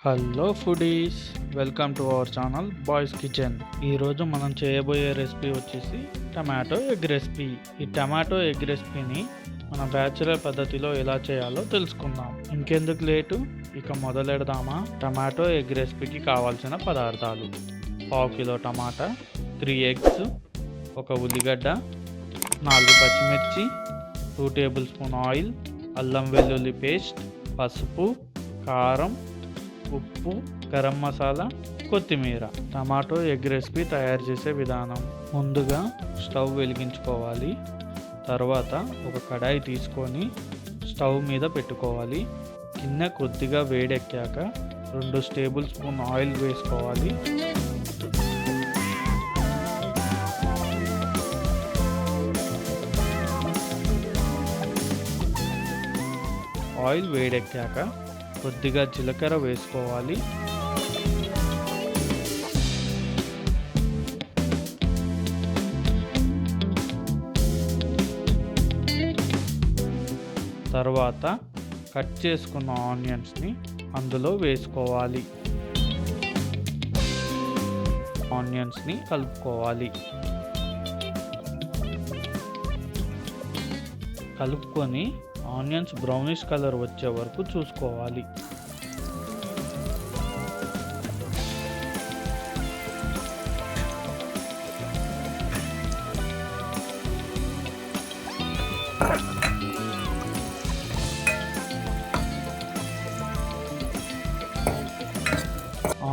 Hello foodies, welcome to our channel boys kitchen. ఈరోజు మనం చేయబోయే రెసిపీ వచ్చేసి టమాటో ఎగ్ రెసిపీ. ఈ టమాటో ఎగ్ రెసిపీని మన బ్యాచులర్ పద్ధతిలో ఎలా చేయాలో తెలుసుకుందాం. ఇంకెందుకు లేటు, ఇక మొదలెడదామా? టమాటో ఎగ్ రెసిపీకి కావాల్సిన పదార్థాలు: 1/2 కిలో టమాటా, 3 ఎగ్స్, 1 ఉల్లిగడ్డ, 4 పచ్చిమిర్చి, 2 టేబుల్ స్పూన్ ఆయిల్, అల్లం వెల్లుల్లి పేస్ట్, పసుపు, కారం, ఉప్పు, గరం మసాలా, కొత్తిమీర. టమాటో ఎగ్ రెసిపీ తయారు చేసే విధానం: ముందుగా స్టవ్ వెలిగించుకోవాలి. తర్వాత ఒక కడాయి తీసుకొని స్టవ్ మీద పెట్టుకోవాలి. గిన్నె కొద్దిగా వేడెక్కాక 2 టేబుల్ స్పూన్ ఆయిల్ వేసుకోవాలి. ఆయిల్ వేడెక్కాక కొద్దిగా జీలకర్ర వేసుకోవాలి. తర్వాత కట్ చేసుకున్న ఆనియన్స్ని అందులో వేసుకోవాలి. ఆనియన్స్ని కలుపుకోవాలి. కలుపుకొని ఆనియన్స్ బ్రౌనిష్ కలర్ వచ్చే వరకు చూసుకోవాలి.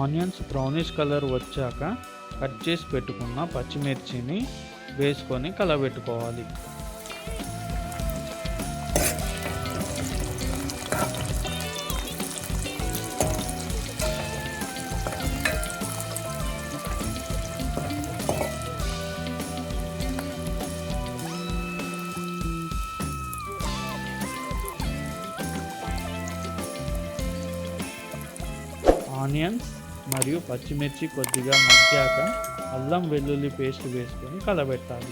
ఆనియన్స్ బ్రౌనిష్ కలర్ వచ్చాక కట్ చేసి పెట్టుకున్న పచ్చిమిర్చిని వేసుకొని కలబెట్టుకోవాలి. ఆనియన్స్ మరియు పచ్చిమిర్చి కొద్దిగా మగ్గాక అల్లం వెల్లుల్లి పేస్ట్ వేసుకొని కలబెట్టాలి.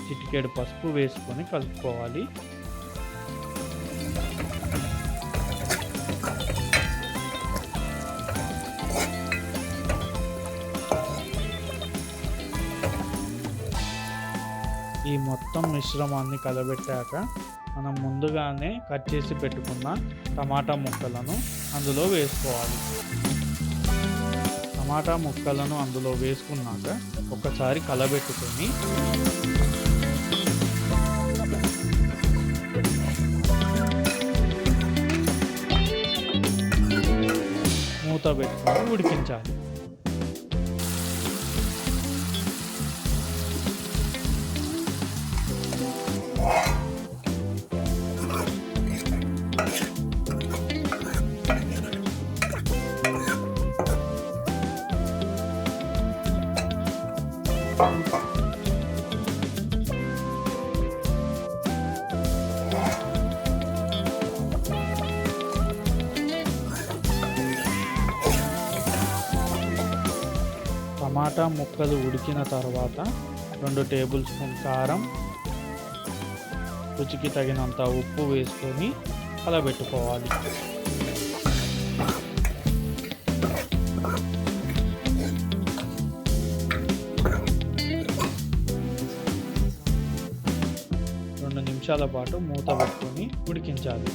చిటికెడు పసుపు వేసుకొని కలుపుకోవాలి. ఈ మొత్తం మిశ్రమాన్ని కలబెట్టాక మనం ముందుగానే కట్ చేసి పెట్టుకున్న టమాటా ముక్కలను అందులో వేసుకోవాలి. టమాటా ముక్కలను అందులో వేసుకున్నాక ఒకసారి కలబెట్టుకొని మూత పెట్టుకొని ఉడికించాలి. టమాటా ముక్కలు ఉడికిన తర్వాత 2 టేబుల్ స్పూన్ కారం, రుచికి తగినంత ఉప్పు వేసుకొని కలబెట్టుకోవాలి. రెండు నిమిషాల పాటు మూత పెట్టుకొని ఉడికించాలి.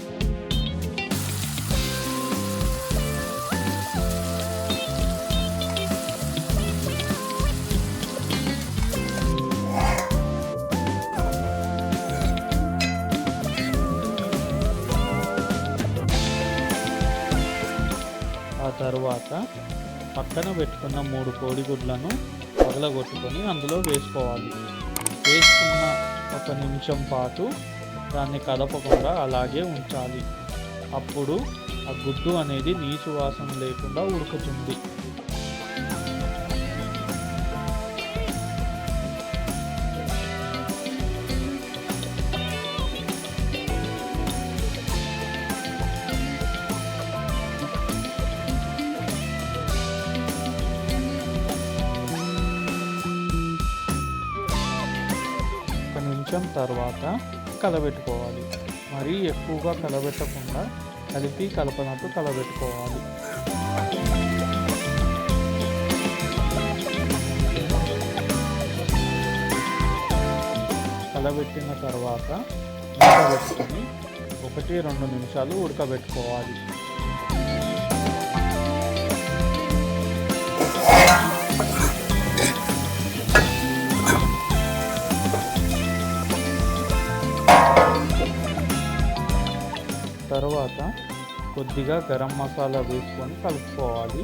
ఆ తరువాత పక్కన పెట్టుకున్న 3 కోడిగుడ్లను పగలగొట్టుకొని అందులో వేసుకోవాలి. వేసుకున్న 1 నిమిషం పాటు దాన్ని కదపకుండా అలాగే ఉంచాలి. అప్పుడు ఆ గుడ్డు అనేది నీచు వాసన లేకుండా ఉడుకుతుంది. నిమిషం తర్వాత కలబెట్టుకోవాలి. మరీ ఎక్కువగా కలబెట్టకుండా కలపనట్టు కలబెట్టుకోవాలి. కలబెట్టిన తర్వాత మూత పెట్టుకొని 1-2 నిమిషాలు ఉడకబెట్టుకోవాలి. తర్వాత కొద్దిగా గరం మసాలా వేసుకొని కలుపుకోవాలి.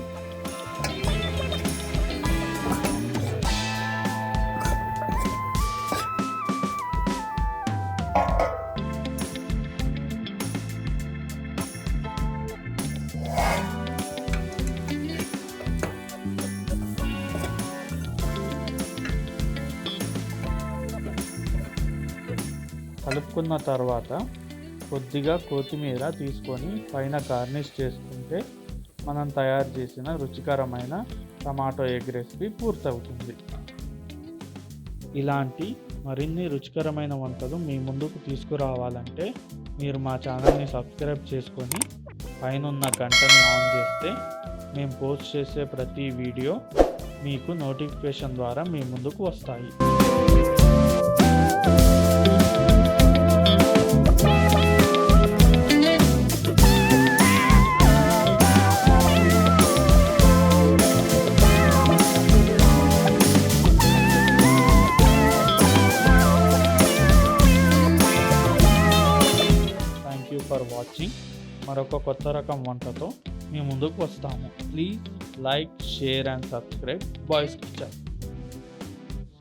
కలుపుకున్న తర్వాత కొద్దిగా కొత్తిమీర తీసుకొని పైన గార్నిష్ చేసుకుంటే మనం తయారు చేసిన రుచికరమైన టమాటో ఎగ్ రెసిపీ పూర్తవుతుంది. ఇలాంటి మరిన్ని రుచికరమైన వంటలు మీ ముందుకు తీసుకురావాలంటే మీరు మా ఛానల్ని సబ్స్క్రైబ్ చేసుకొని పైనున్న గంటని ఆన్ చేస్తే మేము పోస్ట్ చేసే ప్రతి వీడియో మీకు నోటిఫికేషన్ ద్వారా మీ ముందుకు వస్తాయి. For watching. మరొక కొత్త రకం వంటతో మీ ముందుకు వస్తాము. Please like, share and subscribe boys kitchen.